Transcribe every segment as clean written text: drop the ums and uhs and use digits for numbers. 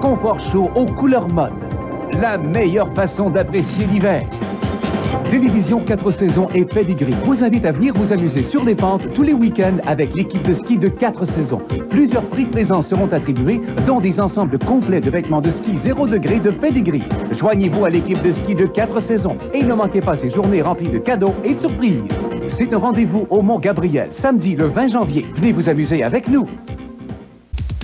confort chaud aux couleurs mode. La meilleure façon d'apprécier l'hiver. Télévision 4 saisons et Pedigree vous invite à venir vous amuser sur les pentes tous les week-ends avec l'équipe de ski de 4 saisons. Plusieurs prix présents seront attribués, dont des ensembles complets de vêtements de ski 0 degré de Pedigree. Joignez-vous à l'équipe de ski de 4 saisons et ne manquez pas ces journées remplies de cadeaux et de surprises. C'est un rendez-vous au Mont-Gabriel, samedi le 20 janvier. Venez vous amuser avec nous.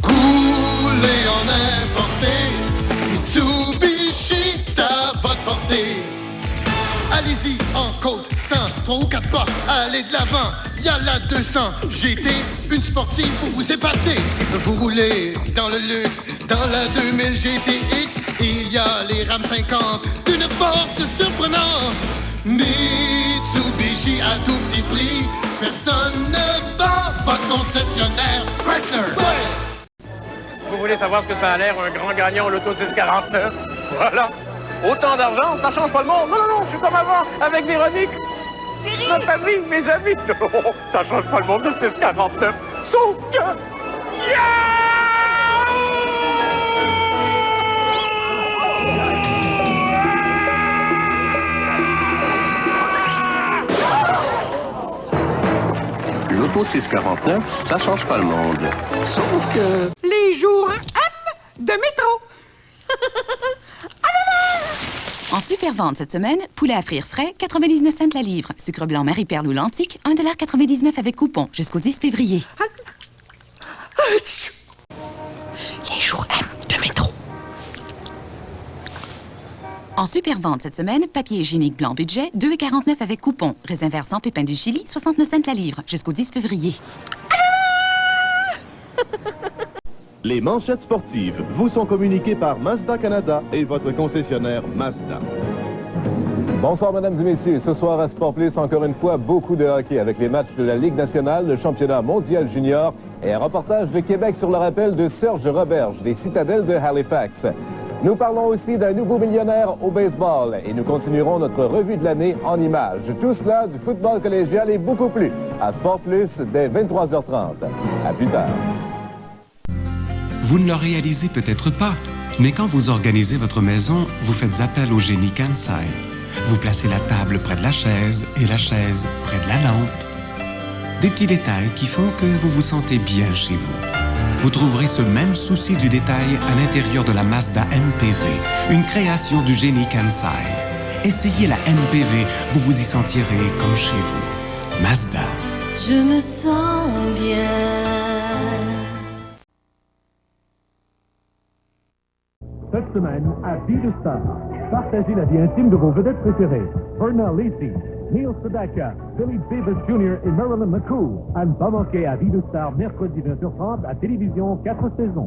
Roulez en importé, Mitsubishi à votre portée. Allez-y en côte, sans 3 ou 4 pas, allez de l'avant, y a la 200 GT, une sportive pour vous épater. Vous roulez dans le luxe, dans la 2000 GTX, il y a les RAM 50, d'une force surprenante. Mitsubishi à tout petit prix, personne ne bat votre concessionnaire Chrysler. Ouais. Vous voulez savoir ce que ça a l'air, un grand gagnant au Loto 649? Voilà. Autant d'argent, ça change pas le monde. Non, non, non, je suis comme avant, avec Véronique. Chérie! Ma famille, mes amis. Non, ça change pas le monde de 649. Sauf que... L'Auto 649, ça change pas le monde. Sauf que... Les jours de métro. En super vente cette semaine, poulet à frire frais, 99 cents la livre. Sucre blanc Marie-Perle ou l'antique, 1,99 $ avec coupon, jusqu'au 10 février. Les jours de métro. En super vente cette semaine, papier hygiénique blanc budget, 2,49 $ avec coupon. Raisin vert sans pépins du Chili, 69 cents la livre, jusqu'au 10 février. Les manchettes sportives vous sont communiquées par Mazda Canada et votre concessionnaire Mazda. Bonsoir, mesdames et messieurs. Ce soir à Sport Plus, encore une fois, beaucoup de hockey avec les matchs de la Ligue nationale, le championnat mondial junior et un reportage de Québec sur le rappel de Serge Roberge, des Citadelles de Halifax. Nous parlons aussi d'un nouveau millionnaire au baseball et nous continuerons notre revue de l'année en images. Tout cela du football collégial et beaucoup plus à Sport Plus dès 23h30. À plus tard. Vous ne le réalisez peut-être pas, mais quand vous organisez votre maison, vous faites appel au génie Kansai. Vous placez la table près de la chaise et la chaise près de la lampe. Des petits détails qui font que vous vous sentez bien chez vous. Vous trouverez ce même souci du détail à l'intérieur de la Mazda MPV, une création du génie Kansai. Essayez la MPV, vous vous y sentirez comme chez vous. Mazda. Je me sens bien. Cette semaine, à Be Star, partagez la vie intime de vos vedettes préférées. Verna Lacey, Neil Sedaka, Billy Davis Jr. et Marilyn McCoo. À ne pas manquer à Be Star, mercredi 20h30 à Télévision 4 saisons.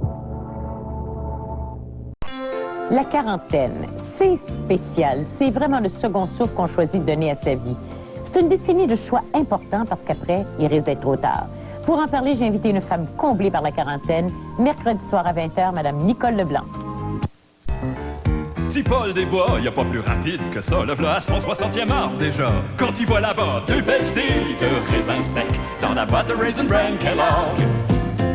La quarantaine, c'est spécial. C'est vraiment le second souffle qu'on choisit de donner à sa vie. C'est une décennie de choix importants parce qu'après, il risque d'être trop tard. Pour en parler, j'ai invité une femme comblée par la quarantaine. Mercredi soir à 20h, Mme Nicole Leblanc. Petit Paul des Bois, y a pas plus rapide que ça. Le v'là à son 60e arbre déjà. Quand il voit là-bas 2 pelletés de raisins secs dans la boîte de Raisin Bran Kellogg.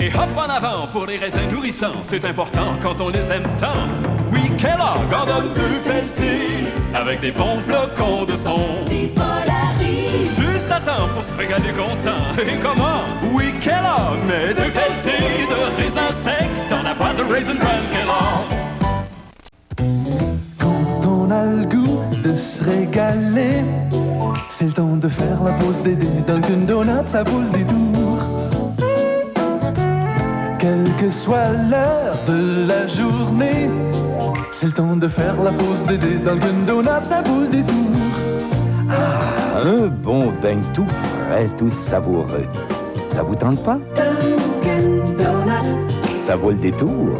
Et hop en avant pour les raisins nourrissants. C'est important quand on les aime tant. Oui, Kellogg en donne 2 pelletés avec des bons flocons de son. Petit Paul arrive. Juste à temps pour se regarder content. Et comment? Oui, Kellogg met 2 pelletés de raisins secs dans la boîte de Raisin Bran Kellogg. On a le goût de se régaler. C'est le temps de faire la pause des dés. Dunkin' Donuts, ça vaut le détour. Quelle que soit l'heure de la journée, c'est le temps de faire la pause des dés. Dunkin' Donuts, ça vaut le détour. Ah, un bon bain tout frais, tout savoureux. Ça vous tente pas? Dunkin' Donuts. Ça vaut le détour.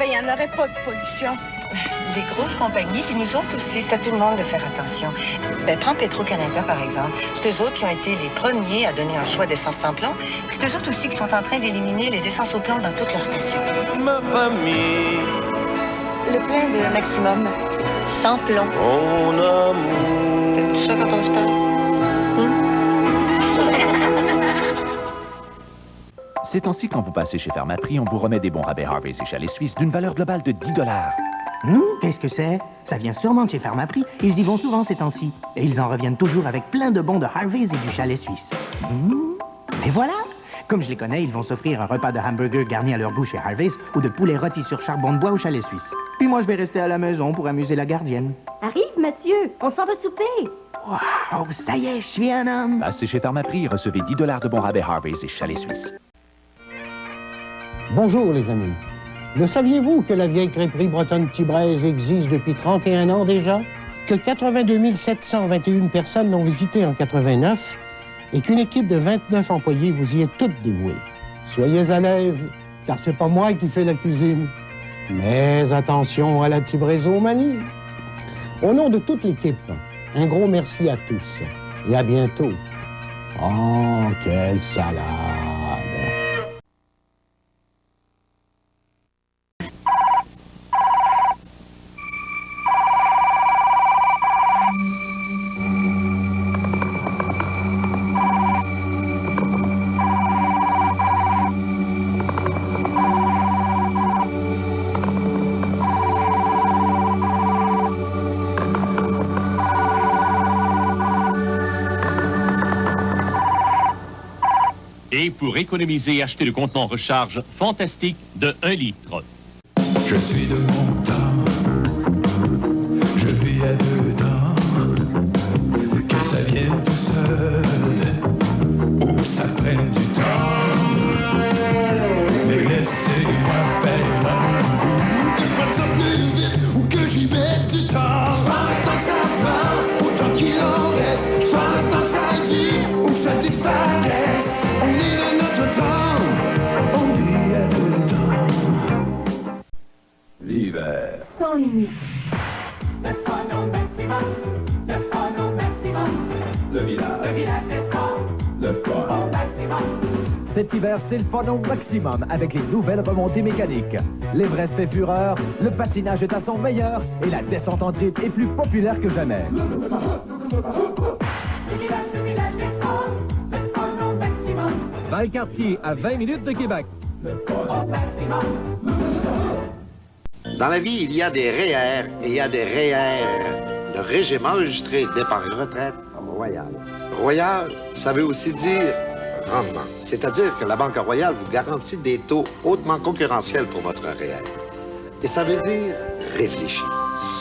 ben il n'y en aurait pas de pollution. Les grosses compagnies, puis nous autres aussi, c'est à tout le monde de faire attention. Ben, prends Petro-Canada, par exemple. C'est eux autres qui ont été les premiers à donner un choix d'essence sans plomb. Puis c'est eux autres aussi qui sont en train d'éliminer les essences au plomb dans toutes leurs stations. Ma famille. Le plein de Maximum, sans plomb. Mon amour. C'est tout ça quand on se parle. Ces temps-ci, quand vous passez chez Pharmaprix, on vous remet des bons rabais Harvey's et Chalet Suisse d'une valeur globale de 10 $. Qu'est-ce que c'est? Ça vient sûrement de chez Pharmaprix. Ils y vont souvent ces temps-ci. Et ils en reviennent toujours avec plein de bons de Harvey's et du Chalet Suisse. Et voilà! Comme je les connais, ils vont s'offrir un repas de hamburger garni à leur goût chez Harvey's ou de poulet rôti sur charbon de bois au Chalet Suisse. Puis moi, je vais rester à la maison pour amuser la gardienne. Arrive, Mathieu, on s'en va souper. Oh, ça y est, je suis un homme. Passez chez Pharmaprix et recevez 10 $ de bons rabais Harvey's et Chalet Suisse. Bonjour les amis. Le saviez-vous que la vieille crêperie bretonne Tibraise existe depuis 31 ans déjà? Que 82 721 personnes l'ont visitée en 89 et qu'une équipe de 29 employés vous y est toute dévouée. Soyez à l'aise, car c'est pas moi qui fais la cuisine. Mais attention à la tibraisomanie. Au nom de toute l'équipe, un gros merci à tous et à bientôt. Oh, quelle salade! Et pour économiser, achetez le contenant recharge fantastique de 1 litre. Je suis de mon temps, je vis à dedans, que ça vienne tout seul, ou ça prenne du temps, mais laissez-moi faire. Que je fasse ça plus vite ou que j'y mette du temps. Soit le temps que ça prend, autant qu'il en reste. Soit le temps que ça dure ou ça disparaisse. On est dans notre temps, on vit à dedans. L'hiver. Sans limite. Le fun au maximum. Le fun au maximum. Le village des sports. Le fun au maximum. Cet hiver, c'est le fun au maximum avec les nouvelles remontées mécaniques. L'Everest fait fureur, le patinage est à son meilleur et la descente en trip est plus populaire que jamais. Le village des sports. Le fun au maximum. Valcartier, à 20 minutes de Québec. Au maximum. Dans la vie, il y a des REER et il y a des REER, le régime enregistré d'épargne retraite Royal. Royal, ça veut aussi dire rendement. C'est-à-dire que la Banque Royale vous garantit des taux hautement concurrentiels pour votre REER. Et ça veut dire réfléchir.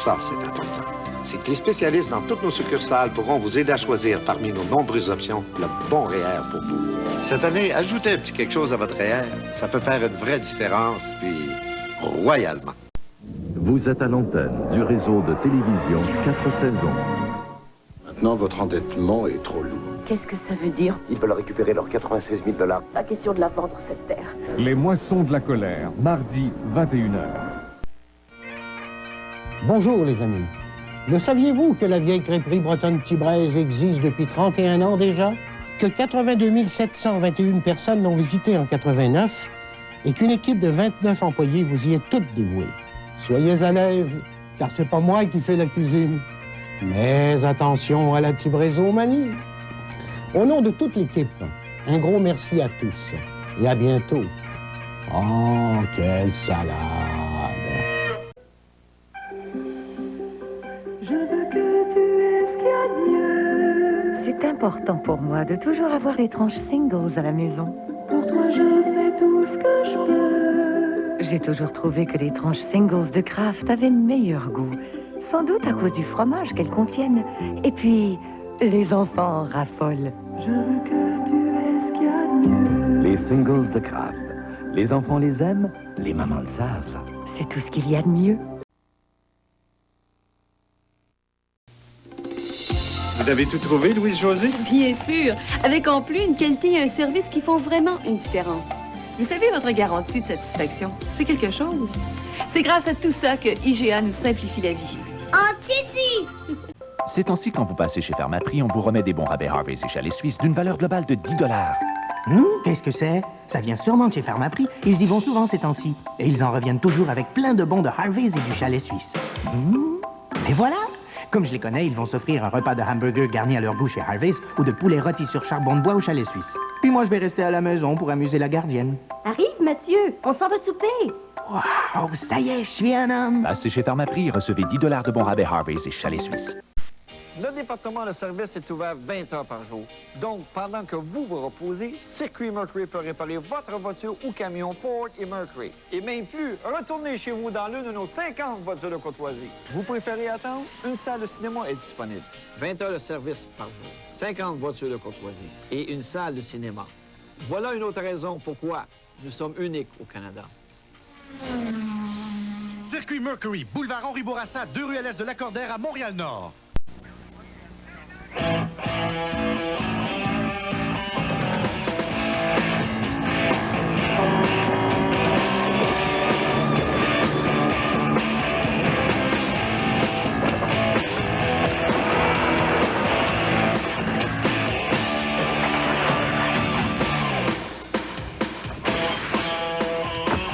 Ça, c'est important. C'est que les spécialistes dans toutes nos succursales pourront vous aider à choisir parmi nos nombreuses options le bon REER pour vous. Cette année, ajoutez un petit quelque chose à votre REER. Ça peut faire une vraie différence, puis royalement. Vous êtes à l'antenne du réseau de télévision 4 saisons. Maintenant, votre endettement est trop lourd. Qu'est-ce que ça veut dire? Ils veulent récupérer leurs 96 000 $. Pas question de la vendre, cette terre. Les moissons de la colère, mardi, 21h. Bonjour les amis. Le saviez-vous que la vieille crêperie bretonne Tibraise existe depuis 31 ans déjà? Que 82 721 personnes l'ont visitée en 89 et qu'une équipe de 29 employés vous y est toute dévouée. Soyez à l'aise, car c'est pas moi qui fais la cuisine. Mais attention à la tibraisomanie. Au nom de toute l'équipe, un gros merci à tous et à bientôt. Oh, quelle salade! Je veux que tu aies ce qu'il y a de mieux. C'est important pour moi de toujours avoir les tranches singles à la maison. Pour toi, je fais tout ce que je peux. J'ai toujours trouvé que les tranches singles de Kraft avaient le meilleur goût. Sans doute à cause du fromage qu'elles contiennent. Et puis, les enfants en raffolent. Je veux que tu aies ce qu'il y a de mieux. Les singles de Kraft. Les enfants les aiment, les mamans le savent. C'est tout ce qu'il y a de mieux. Vous avez tout trouvé, Louise-Josée? Bien sûr, avec en plus une qualité et un service qui font vraiment une différence. Vous savez, votre garantie de satisfaction, c'est quelque chose. C'est grâce à tout ça que IGA nous simplifie la vie. En Titi! Ces temps-ci, quand vous passez chez Pharmaprix, on vous remet des bons rabais Harvey's et Chalet Suisse d'une valeur globale de 10 $. Qu'est-ce que c'est? Ça vient sûrement de chez Pharmaprix. Ils y vont souvent ces temps-ci. Et ils en reviennent toujours avec plein de bons de Harvey's et du Chalet Suisse. Et voilà! Comme je les connais, ils vont s'offrir un repas de hamburger garni à leur goût chez Harvey's ou de poulet rôti sur charbon de bois au Chalet Suisse. Puis moi, je vais rester à la maison pour amuser la gardienne. Arrive, Mathieu, on s'en va souper. Wow, ça y est, je suis un homme. Passez chez Pharmaprix, recevez 10 $ de bons rabais Harvey's et Chalet Suisse. Le département de service est ouvert 20 heures par jour. Donc, pendant que vous vous reposez, Circuit Mercury peut réparer votre voiture ou camion Ford et Mercury. Et même plus, retournez chez vous dans l'une de nos 50 voitures de courtoisie. Vous préférez attendre? Une salle de cinéma est disponible. 20 heures de service par jour, 50 voitures de courtoisie et une salle de cinéma. Voilà une autre raison pourquoi nous sommes uniques au Canada. Circuit Mercury, boulevard Henri Bourassa, 2 rues à l'est de Lacordaire à Montréal-Nord.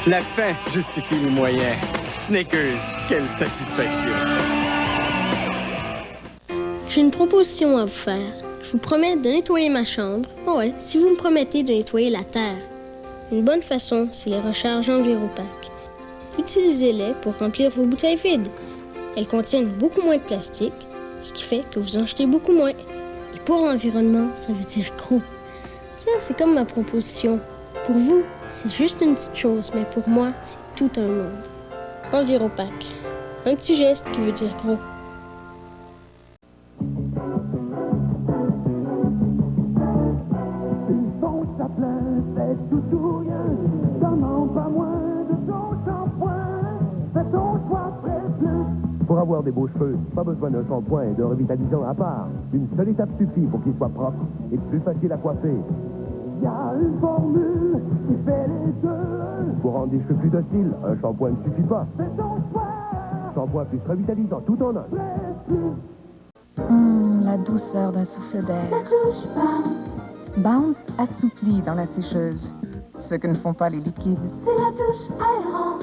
La fin justifie les moyens. Snickers, quelle satisfaction. J'ai une proposition à vous faire. Je vous promets de nettoyer ma chambre. Oh ouais, si vous me promettez de nettoyer la terre. Une bonne façon, c'est les recharges Enviropack. Utilisez-les pour remplir vos bouteilles vides. Elles contiennent beaucoup moins de plastique, ce qui fait que vous en jetez beaucoup moins. Et pour l'environnement, ça veut dire gros. Ça, c'est comme ma proposition. Pour vous, c'est juste une petite chose, mais pour moi, c'est tout un monde. Enviropack. Un petit geste qui veut dire gros. C'est tout rien, demande pas moins de ton shampoing, fais ton choix, fais plus. Pour avoir des beaux cheveux, pas besoin d'un shampoing et d'un revitalisant à part. Une seule étape suffit pour qu'ils soient propres et plus faciles à coiffer. Y a une formule qui fait les deux. Pour rendre des cheveux plus dociles, un shampoing ne suffit pas. Fais ton choix. Shampoing plus revitalisant tout en un. La douceur d'un souffle d'air. Bounce assouplit dans la sécheuse, ce que ne font pas les liquides. C'est la douche aérante.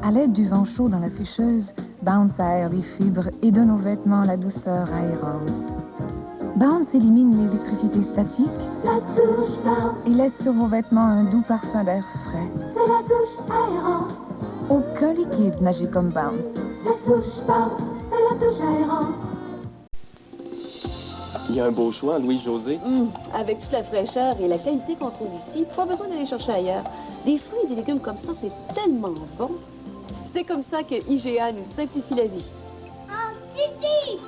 À l'aide du vent chaud dans la sécheuse, Bounce aère les fibres et donne aux vêtements la douceur aérante. Bounce élimine l'électricité statique La douche Bounce. et laisse sur vos vêtements un doux parfum d'air frais. C'est la douche aérante. Aucun liquide n'agit comme Bounce. La douche Bounce. C'est la douche aérante. Il y a un beau choix, Louis-José. Avec toute la fraîcheur et la qualité qu'on trouve ici, pas besoin d'aller chercher ailleurs. Des fruits et des légumes comme ça, c'est tellement bon. C'est comme ça que IGA nous simplifie la vie. En Titi!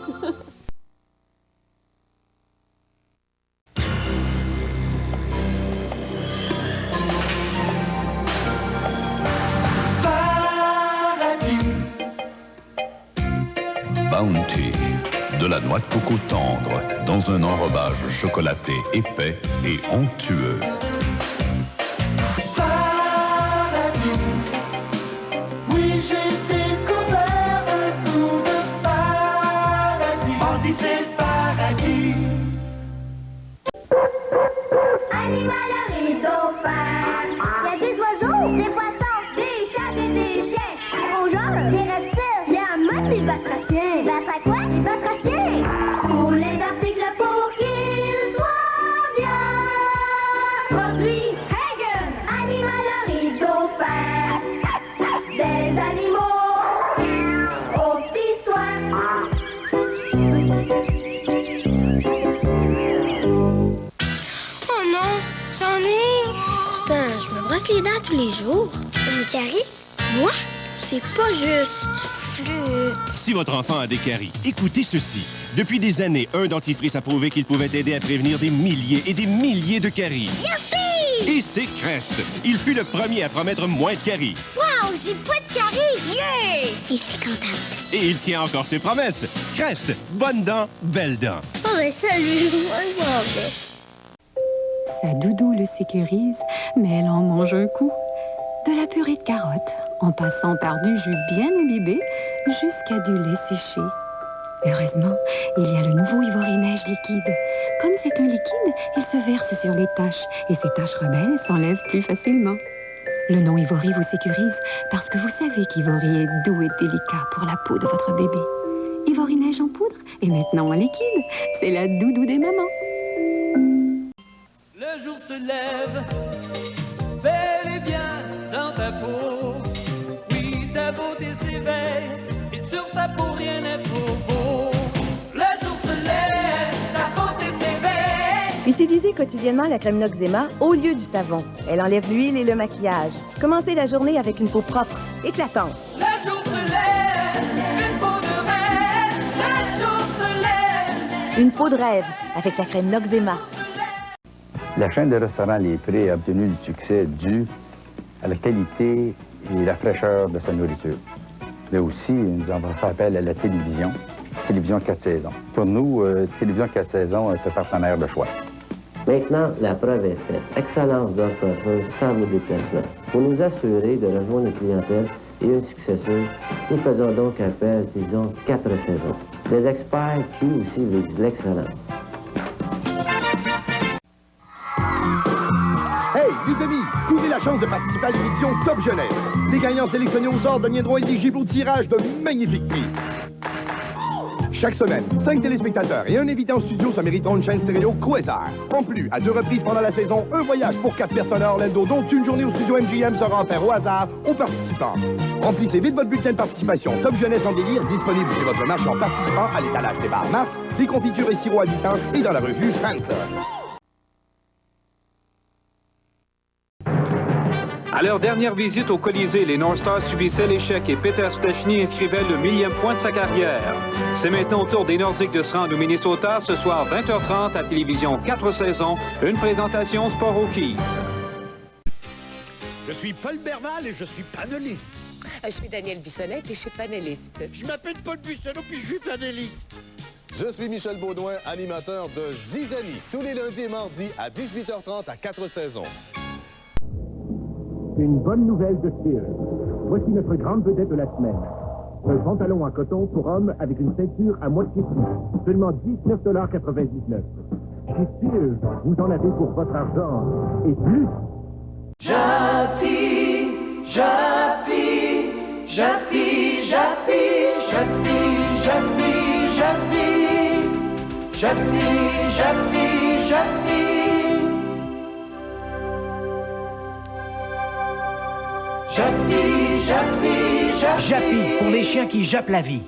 Bounty. De la noix de coco tendre dans un enrobage chocolaté épais et onctueux. Paradis. Oui, j'ai découvert un goût de paradis. On dit c'est le paradis. Animalerie dauphin. Il y a des oiseaux, des poissons, des chats et des chiens. Des rongeurs, des reptiles. Il y a même des batraciens. Batra quoi? Des batraciens. Pour les articles pour qu'ils soient bien produits. Hagen, animalerie dauphin. Des animaux aux petits soins. Oh non, j'en ai. Pourtant, je me brosse les dents tous les jours. Une carie? Moi? C'est pas juste. Flûte. Si votre enfant a des caries, écoutez ceci. Depuis des années, un dentifrice a prouvé qu'il pouvait aider à prévenir des milliers et des milliers de caries. Youpi! Et c'est Crest. Il fut le premier à promettre moins de caries. Wow, j'ai pas de carie! Yeah! Et c'est content. Et il tient encore ses promesses. Crest, bonnes dents, belles dents. Oh, mais salut, moi, Sa doudou le sécurise, mais elle en mange un coup. De la purée de carottes, en passant par du jus bien imbibé jusqu'à du lait séché. Heureusement, il y a le nouveau Ivory Neige liquide. Comme c'est un liquide, il se verse sur les taches et ces taches rebelles s'enlèvent plus facilement. Le nom Ivory vous sécurise parce que vous savez qu'Ivory est doux et délicat pour la peau de votre bébé. Ivory Neige en poudre et maintenant en liquide, c'est la doudou des mamans. Le jour se lève, bel et bien dans ta peau. Oui, ta beauté s'éveille et sur ta peau rien n'est trop beau. Le jour se lève, ta beauté s'éveille. Utilisez quotidiennement la crème Noxzema au lieu du savon. Elle enlève l'huile et le maquillage. Commencez la journée avec une peau propre, éclatante. Le jour se lève, une peau de rêve. Le jour se lève. Une peau de rêve avec la crème Noxzema. La chaîne de restaurants Les Prés a obtenu du succès dû à la qualité et la fraîcheur de sa nourriture. Mais aussi, nous avons fait appel à la télévision 4 saisons. Pour nous, Télévision 4 saisons est un partenaire de choix. Maintenant, la preuve est faite. Excellence d'offre sans vos déplacements. Pour nous assurer de rejoindre une clientèle et une successeuse, nous faisons donc appel, disons, 4 saisons. Des experts qui aussi visent l'excellence. Hey, les amis, courez la chance de participer à l'émission Top Jeunesse. Les gagnants sélectionnés au sort deviendront éligibles au tirage de magnifiques prix. Chaque semaine, 5 téléspectateurs et un invité en studio se mériteront une chaîne stéréo Quasar. En plus, à 2 reprises pendant la saison, un voyage pour 4 personnes à Orlando, dont une journée au studio MGM sera offerte au hasard aux participants. Remplissez vite votre bulletin de participation. Top Jeunesse en délire, disponible chez votre marchand participant à l'étalage des bars Mars, des confitures et sirops habitants et dans la revue Fan Club. À leur dernière visite au Colisée, les North Stars subissaient l'échec et Peter Stechny inscrivait le 1000e point de sa carrière. C'est maintenant au tour des Nordiques de se rendre au Minnesota ce soir 20h30 à Télévision 4 saisons, une présentation Sport au Keys. Je suis Paul Berval et je suis panéliste. Je suis Danielle Bissonnette et je suis panéliste. Je m'appelle Paul Bussonneau puis je suis panéliste. Je suis Michel Baudouin, animateur de Zizanie, tous les lundis et mardis à 18h30 à 4 saisons. Une bonne nouvelle de Sears. Voici notre grande vedette de la semaine. Un pantalon en coton pour homme avec une ceinture à moitié pli. Seulement $19,99. Chez Sears, vous en avez pour votre argent et plus. Japy, Japy, Japy, Japy, Japy, Japy, Japy, Japy, Japy, Japy. Japy, pour les chiens qui jappent la vie.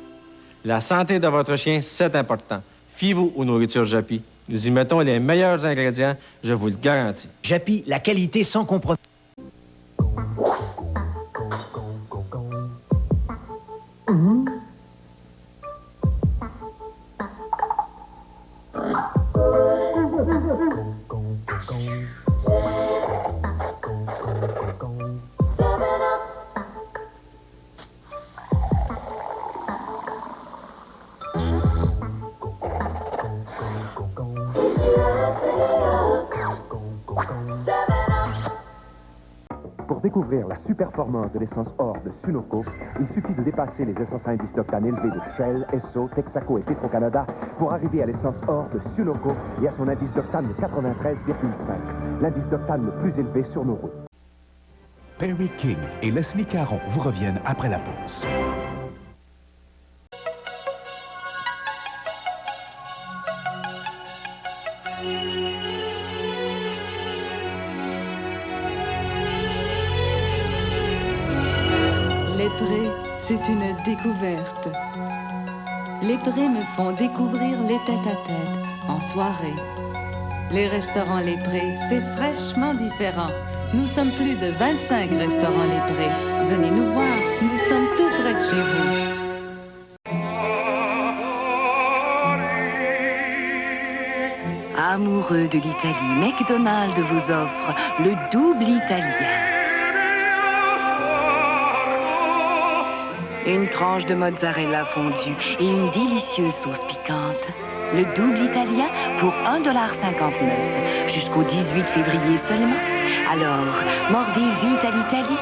La santé de votre chien, c'est important. Fiez-vous aux nourritures Japy. Nous y mettons les meilleurs ingrédients, je vous le garantis. Japy, la qualité sans compromis. Pour découvrir la super-performance de l'essence or de Sunoco, il suffit de dépasser les essences à indice d'octane élevés de Shell, Esso, Texaco et Petro-Canada pour arriver à l'essence or de Sunoco et à son indice d'octane de 93,5, l'indice d'octane le plus élevé sur nos routes. Perry King et Leslie Caron vous reviennent après la pause. Les Prés, c'est une découverte. Les Prés me font découvrir les tête-à-tête en soirée. Les restaurants Les Prés, c'est fraîchement différent. Nous sommes plus de 25 restaurants Les Prés. Venez nous voir, nous sommes tout près de chez vous. Amoureux de l'Italie, McDonald's vous offre le double italien. Une tranche de mozzarella fondue et une délicieuse sauce piquante. Le double italien pour $1,59 jusqu'au 18 février seulement. Alors, mordez vite à l'Italie.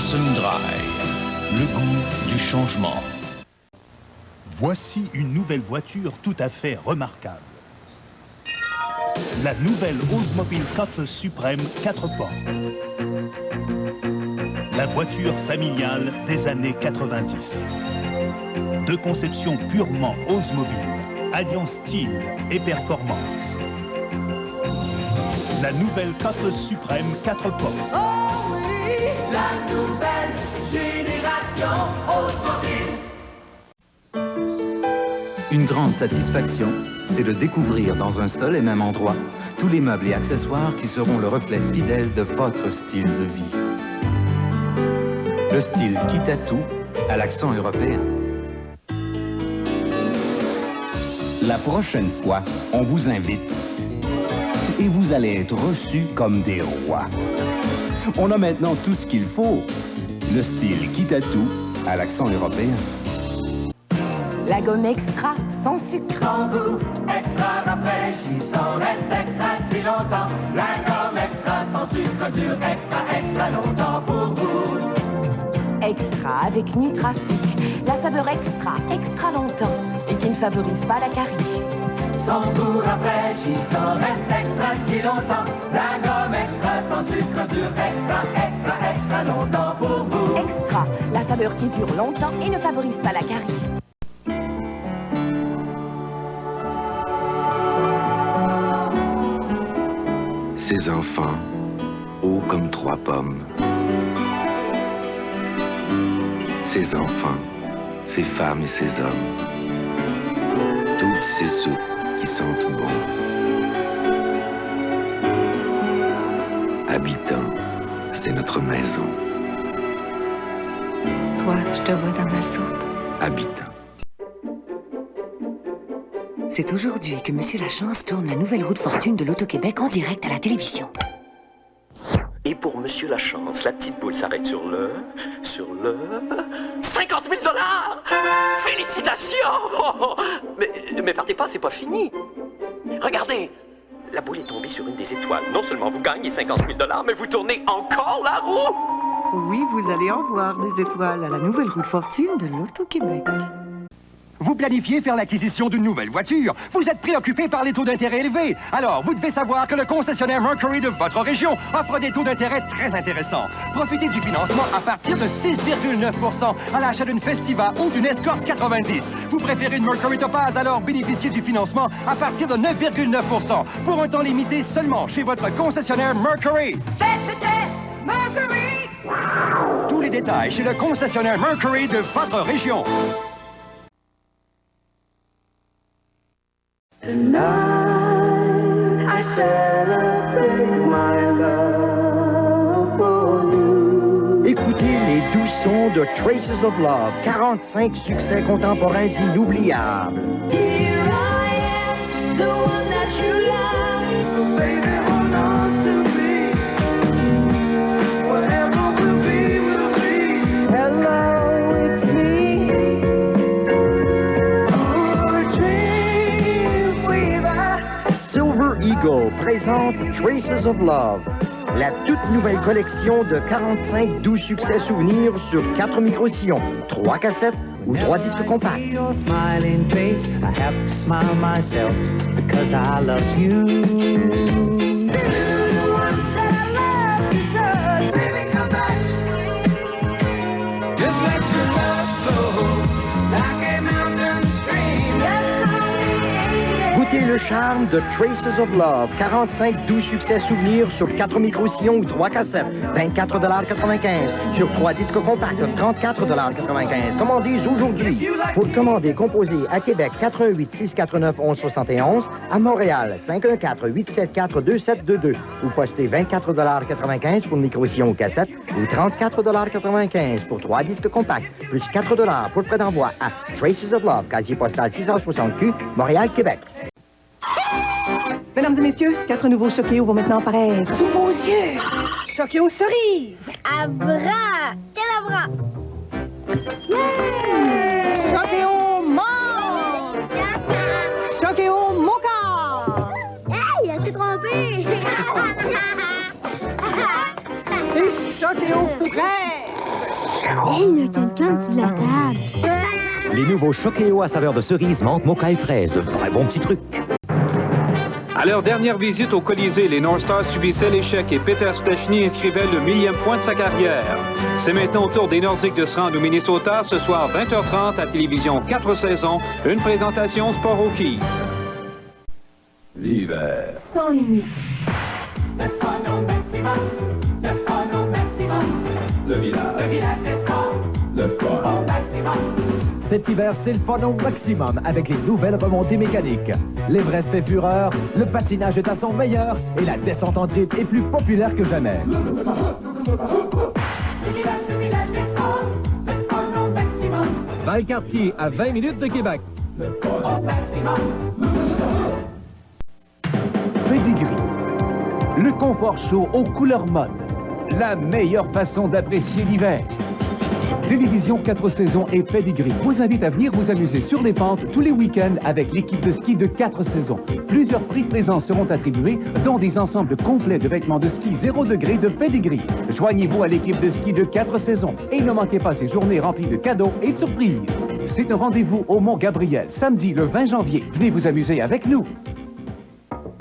Hudson Dry. Le goût du changement. Voici une nouvelle voiture tout à fait remarquable. La nouvelle Oldsmobile Cutlass Supreme 4 portes. La voiture familiale des années 90. De conception purement Oldsmobile, alliant style et performance. La nouvelle Cutlass Supreme 4 portes. Oh oui, la nouvelle génération automobile. Une grande satisfaction, c'est de découvrir dans un seul et même endroit tous les meubles et accessoires qui seront le reflet fidèle de votre style de vie. Le style quitte à tout à l'accent européen. La prochaine fois, on vous invite et vous allez être reçus comme des rois. On a maintenant tout ce qu'il faut. Le style quitte à tout à l'accent européen. La gomme extra, sans sucre. Sans goût, extra rafraîchissant, reste extra si longtemps. La gomme extra, sans sucre dur, extra longtemps pour vous. Extra avec NutraSuc, la saveur extra longtemps et qui ne favorise pas la carie. Sans goût rafraîchissant, reste extra si longtemps. La gomme extra, sans sucre dur, extra longtemps pour vous. Extra, la saveur qui dure longtemps et ne favorise pas la carie. Ces enfants, hauts comme 3 pommes. Ces enfants, ces femmes et ces hommes. Toutes ces soupes qui sentent bon. Habitants, c'est notre maison. Toi, je te vois dans ma soupe. Habitants. C'est aujourd'hui que Monsieur Lachance tourne la nouvelle roue de fortune de l'Auto-Québec en direct à la télévision. Et pour Monsieur Lachance, la petite boule s'arrête sur le 50 000 $! Félicitations! Mais partez pas, c'est pas fini. Regardez, la boule est tombée sur une des étoiles. Non seulement vous gagnez 50 000 $, mais vous tournez encore la roue! Oui, vous allez en voir des étoiles à la nouvelle roue de fortune de l'Auto-Québec. Vous planifiez faire l'acquisition d'une nouvelle voiture. Vous êtes préoccupé par les taux d'intérêt élevés. Alors, vous devez savoir que le concessionnaire Mercury de votre région offre des taux d'intérêt très intéressants. Profitez du financement à partir de 6,9 % à l'achat d'une Festiva ou d'une Escort 90. Vous préférez une Mercury Topaz, alors bénéficiez du financement à partir de 9,9 % pour un temps limité seulement chez votre concessionnaire Mercury. C'est Mercury! Tous les détails chez le concessionnaire Mercury de votre région. Tonight, I celebrate my love for you. Écoutez les doux sons de Traces of Love, 45 succès contemporains inoubliables. Here I am, the one that you love. Baby, hold on to me. Whatever will be, will be. Hello, it's me. Silver Eagle présente Traces of Love, la toute nouvelle collection de 45 doux succès souvenirs sur 4 micro-sillons, 3 cassettes ou 3 disques compacts. Your smiling face, I have to smile myself because I love you. Baby, come back. Just let your love flow like a mountain stream. Goûtez le charme de Traces of Love, 45 doux succès souvenirs sur 4 micro-sillons ou 3 cassettes, 24,95 $. Sur 3 disques compacts, 34,95 $. Commandez aujourd'hui. Pour le commander, composez à Québec 88 649 1171, à Montréal 514-874-2722 ou postez 24,95 $ pour le micro-sillon ou cassette ou 34,95 $ pour 3 disques compacts, plus 4 $ pour le prêt d'envoi à Traces of Love, casier postal 660Q, Montréal, Québec. Mesdames et messieurs, 4 nouveaux Choquéos vont maintenant apparaître sous vos yeux. Choquéo cerise. Abra, cadabra. Choquéo menthe. Choquéo mocha. Hey, elle s'est trompée. Et Choquéo fraise. Il y a quelqu'un sous la table. Les nouveaux Choquéo à saveur de cerise, menthe, mocha et fraise. De vrais bons petits trucs. À leur dernière visite au Colisée, les North Stars subissaient l'échec et Peter Stechny inscrivait le 1000e point de sa carrière. C'est maintenant au tour des Nordiques de se rendre au Minnesota ce soir 20h30 à télévision 4 saisons, une présentation Sport Hockey. L'hiver. Sans limite. Le fun au maximum. Le fun au maximum. Le village des sports. Le fun au maximum. Cet hiver, c'est le fun au maximum avec les nouvelles remontées mécaniques. L'Everest fait fureur, le patinage est à son meilleur et la descente en trip est plus populaire que jamais. Le village des sports. Le fun au maximum. Valcartier, à 20 minutes de Québec. Le fun au maximum. Pedigree. Le confort chaud aux couleurs mode. La meilleure façon d'apprécier l'hiver. Télévision 4 saisons et Pedigree vous invite à venir vous amuser sur les pentes tous les week-ends avec l'équipe de ski de 4 saisons. Plusieurs prix présents seront attribués, dont des ensembles complets de vêtements de ski 0 degré de Pedigree. Joignez-vous à l'équipe de ski de 4 saisons et ne manquez pas ces journées remplies de cadeaux et de surprises. C'est un rendez-vous au Mont-Gabriel, samedi le 20 janvier. Venez vous amuser avec nous.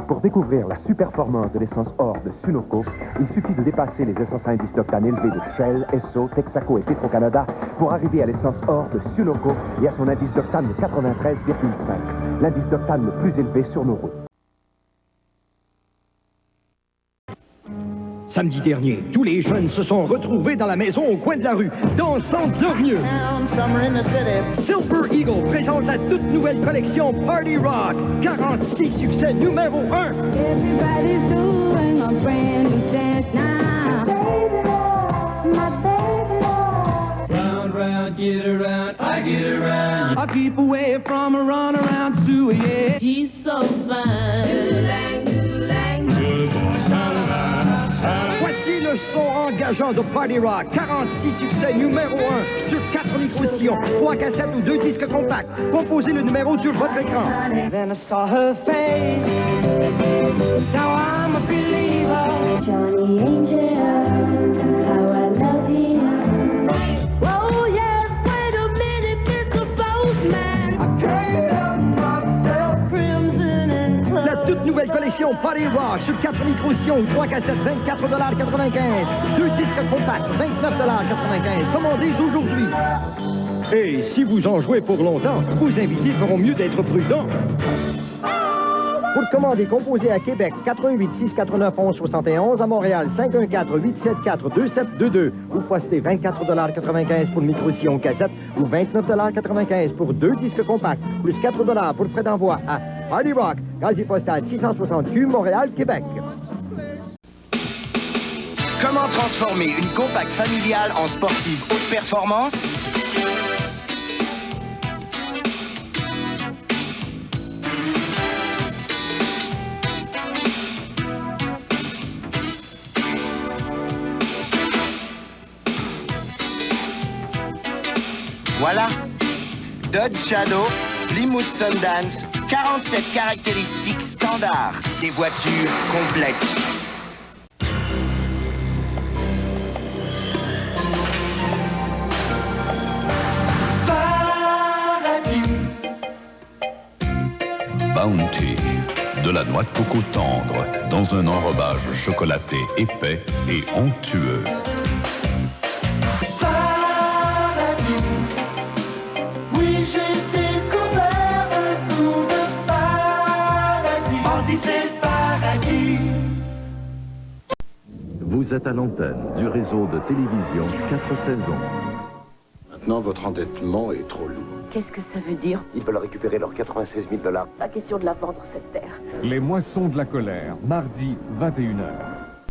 Pour découvrir la super-performance de l'essence or de Sunoco, il suffit de dépasser les essences à indice d'octane élevés de Shell, Esso, Texaco et Petro-Canada pour arriver à l'essence or de Sunoco et à son indice d'octane de 93,5, l'indice d'octane le plus élevé sur nos routes. Samedi dernier, tous les jeunes se sont retrouvés dans la maison au coin de la rue, dansant de mieux. Silver Eagle présente la toute nouvelle collection Party Rock. 46 succès numéro 1. Everybody's doing a brand new dance now. My baby, Round, round, get around, I get around. I keep away from a run around Sue, yeah. He's so fine. Do-lang, do-lang. Good boy, Voici le son engageant de Party Rock. 46 succès numéro 1 sur 4 micro-sillons, 3 cassettes ou 2 disques compacts. Composez le numéro sur votre écran. Then I saw her face. Now I'm a believer. Johnny Angel, how I love him. Oh yes, wait a minute, Mr. Boatman. I can't help myself, crimson and close. La toute nouvelle collection Party Rock sur 4 micro-sillons ou 3 cassettes, 24,95 $. 2 disques compacts, 29,95 $. Commandez aujourd'hui. Et si vous en jouez pour longtemps, vos invités feront mieux d'être prudents. Pour commander, composez à Québec 88 649 1171, à Montréal 514 874 2722 ou postez 24,95 $ pour le micro-sillon cassette ou 29,95 $ pour 2 disques compacts, plus 4 $ pour le frais d'envoi à Party Rock, casier postal 660 Q, Montréal, Québec. Comment transformer une compacte familiale en sportive haute performance? Voilà, Dodge Shadow, Plymouth Sundance, 47 caractéristiques standards, des voitures complètes. Bounty. De la noix de coco tendre dans un enrobage chocolaté épais et onctueux. Oui, j'ai découvert un coup de paradis. On dit c'est le paradis. Vous êtes à l'antenne du réseau de télévision 4 saisons. Maintenant, votre endettement est trop lourd. Qu'est-ce que ça veut dire? Ils veulent récupérer leurs 96 000 $. Pas question de la vendre, cette terre. Les moissons de la colère, mardi 21h.